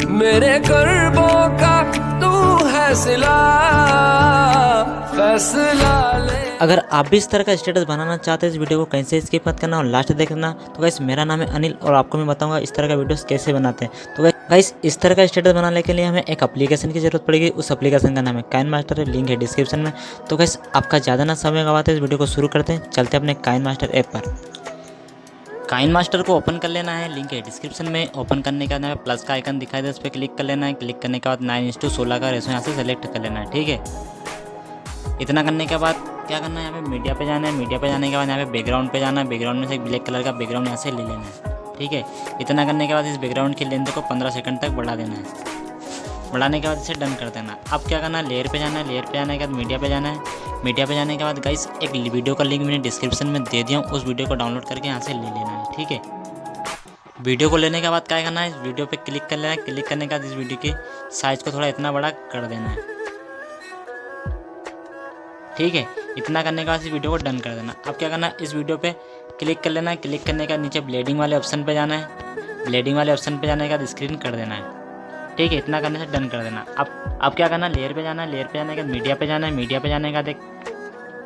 मेरे कर्मों का तू है सिला, फैसला ले। अगर आप भी इस तरह का स्टेटस बनाना चाहते हैं इस वीडियो को कहीं से स्किप मत करना और लास्ट देखना। तो गाइस मेरा नाम है अनिल और आपको मैं बताऊंगा इस तरह का वीडियोस कैसे बनाते हैं। तो गाइस इस तरह का स्टेटस बनाने के लिए हमें एक एप्लीकेशन की जरूरत पड़ेगी। उस एप्लीकेशन का नाम है काइनमास्टर, लिंक है डिस्क्रिप्शन में। तो गाइस आपका ज़्यादा ना समय गवाते इस वीडियो को शुरू करते हैं, चलते हैं अपने काइनमास्टर ऐप पर। काइनमास्टर को ओपन कर लेना है, लिंक है डिस्क्रिप्शन में। ओपन करने के बाद हमें प्लस का आइकन दिखाई दे, उस पर क्लिक कर लेना है। क्लिक करने के बाद 9:16 का रेशो यहाँ से सेलेक्ट कर लेना है, ठीक है। इतना करने के बाद क्या करना है, यहाँ पे मीडिया पे जाना है। मीडिया पे जाने के बाद यहाँ पे बैकग्राउंड पे जाना है। बैकग्राउंड में से एक ब्लैक कलर का बैकग्राउंड यहाँ से ले लेना है, ठीक है। इतना करने के बाद इस बैकग्राउंड की लेंथ को 15 सेकंड तक बढ़ा देना है। बढ़ाने के बाद इसे डन कर देना। अब क्या करना है, लेयर पे जाना है। लेयर पे जाने के बाद मीडिया पे जाना है। मीडिया पे जाने के बाद गाइस एक वीडियो का लिंक मैंने डिस्क्रिप्शन में दे दिया हूँ, उस वीडियो को डाउनलोड करके यहाँ से ले लेना है, ठीक है। वीडियो को लेने के बाद क्या करना है, इस वीडियो पे क्लिक कर लेना है। क्लिक करने के बाद इस वीडियो के साइज़ को थोड़ा इतना बड़ा कर देना है, ठीक है। इतना करने के बाद इस वीडियो को डन कर देना। अब क्या करना है, इस वीडियो पे क्लिक कर लेना है। क्लिक करने के बाद नीचे ब्लेडिंग वाले ऑप्शन पे जाना है। ब्लेडिंग वाले ऑप्शन पे जाने के बाद स्क्रीन कर देना है, ठीक है। इतना करने से डन कर देना। अब क्या करना है, लेयर पे जाना है। लेयर पे जाने के बाद मीडिया पे जाना है। मीडिया पे जाने के बाद एक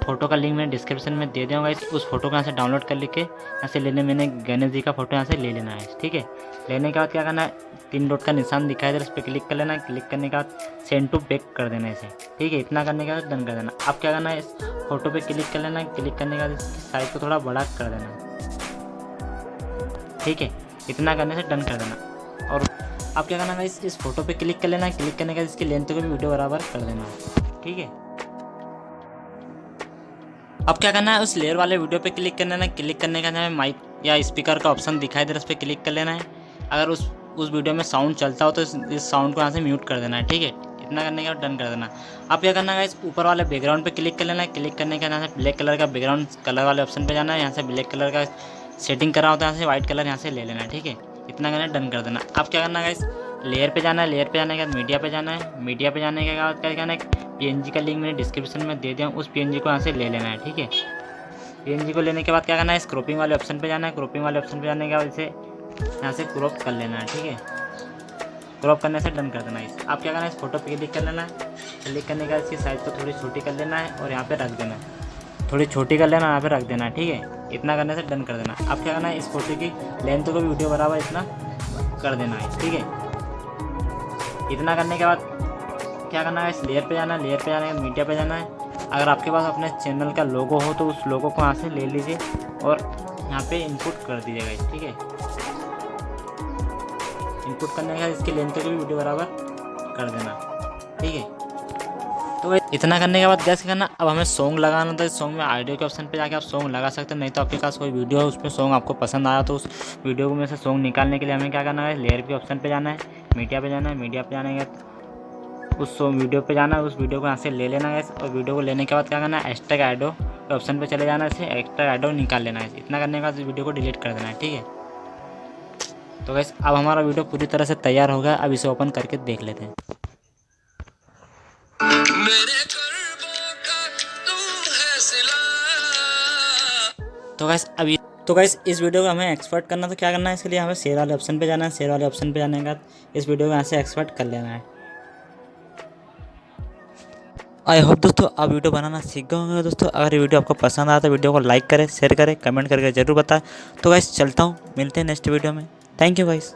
फोटो का लिंक मैंने डिस्क्रिप्शन में दे दिया होगा, उस फोटो को यहाँ से डाउनलोड कर लिख के यहाँ से लेने, मैंने गणेश जी का फोटो यहाँ से ले लेना है, ठीक है। लेने के बाद क्या करना है, 3 डॉट का निशान दिखाई दे रहा है, उस पर क्लिक कर लेना है। क्लिक करने के बाद सेंड टू बैक कर देना है इसे, ठीक है। इतना करने के बाद डन कर देना। अब क्या करना है, इस फोटो पे क्लिक कर लेना है। क्लिक करने के बाद इसकी साइज को थोड़ा बड़ा कर देना, ठीक है। इतना करने से डन कर देना। और अब क्या करना है, इस फोटो पे क्लिक कर लेना है। क्लिक करने के बाद इसकी लेंथ को भी वीडियो बराबर कर देना, ठीक है। अब क्या करना है, उस लेयर वाले वीडियो पे क्लिक कर लेना है। क्लिक करने का हमें माइक या स्पीकर का ऑप्शन दिखाई दे रहा है, उस पर क्लिक कर लेना है। अगर उस वीडियो में साउंड चलता हो तो इस साउंड को यहाँ से म्यूट कर देना है, ठीक है। इतना करने के बाद डन कर देना। अब क्या करना है, इस ऊपर वाले बैकग्राउंड पे क्लिक कर लेना है। क्लिक करने के बाद यहाँ से ब्लैक कलर का बैकग्राउंड कलर वाले ऑप्शन पे जाना है। यहाँ से ब्लैक कलर का सेटिंग करा होता है, यहाँ से व्हाइट कलर यहाँ से ले लेना है, ठीक है। इतना करना डन कर देना। अब क्या करना है, इस लेयर पे जाना है। लेयर पे जाने के बाद मीडिया पे जाना है। मीडिया पे जाने के बाद क्या करना है, PNG का लिंक मैंने डिस्क्रिप्शन में दे दिया हूँ, उस PNG को यहाँ से ले लेना है, ठीक है। PNG को लेने के बाद क्या करना है, इस क्रॉपिंग वाले ऑप्शन पे जाना है। क्रॉपिंग वाले ऑप्शन पे जाने के बाद इसे यहाँ से क्रॉप कर लेना है, ठीक है। क्रॉप करने से डन कर देना है। अब क्या करना है, इस फोटो पे क्लिक कर लेना है। क्लिक करने के बाद इसकी साइज़ को थोड़ी छोटी कर लेना है और यहाँ पे रख देना है। थोड़ी छोटी कर लेना, यहाँ पे रख देना है, ठीक है। इतना करने से डन कर देना। अब क्या करना है, इस फोटो की लेंथ को भी वीडियो बराबर इतना कर देना है, ठीक है। इतना करने के बाद क्या करना है, इस लेयर पे जाना है। लेयर पे जाने के बाद मीडिया पे जाना है। अगर आपके पास अपने चैनल का लोगो हो तो उस लोगो को यहाँ से ले लीजिए और यहाँ पे इनपुट कर दीजिएगा, ठीक है। इनपुट करने के बाद इसकी लेंथ को भी वीडियो बराबर कर देना, ठीक है। तो इतना करने के बाद क्या करना, अब हमें सॉन्ग लगाना था। इस सॉन्ग में ऑडियो के ऑप्शन पे जाके आप सॉन्ग लगा सकते हैं। नहीं तो आपके पास कोई वीडियो है उसमें सॉन्ग आपको पसंद आया तो उस वीडियो में से सॉन्ग निकालने के लिए हमें क्या करना है, लेयर के ऑप्शन पे जाना है। मीडिया पे जाना है। मीडिया पे जाने के बाद उस वीडियो पे जाना है, उस वीडियो को यहाँ से ले लेना है। और वीडियो को लेने के बाद क्या करना है, एक्स्ट्रा ऑडियो के ऑप्शन पे चले जाना है, इसे एक्स्ट्रा ऑडियो निकाल लेना है। इतना करने के बाद इस वीडियो को डिलीट कर देना है, ठीक है। तो गाइस अब हमारा वीडियो पूरी तरह से तैयार हो गया। अब इसे ओपन करके देख लेते हैं। तो गाइस इस वीडियो को हमें एक्सपोर्ट करना तो क्या करना है, इसके लिए हमें शेयर वाले ऑप्शन पे जाना है। शेयर वाले ऑप्शन पे जाने के बाद इस वीडियो को यहाँ से एक्सपोर्ट कर लेना है। आई होप दोस्तों आप वीडियो बनाना सीख गए होंगे। दोस्तों अगर ये वीडियो आपको पसंद आया तो वीडियो को लाइक करें, शेयर करें, कमेंट करके ज़रूर बताएं। तो गाइस चलता हूँ, मिलते हैं नेक्स्ट वीडियो में। Thank you guys.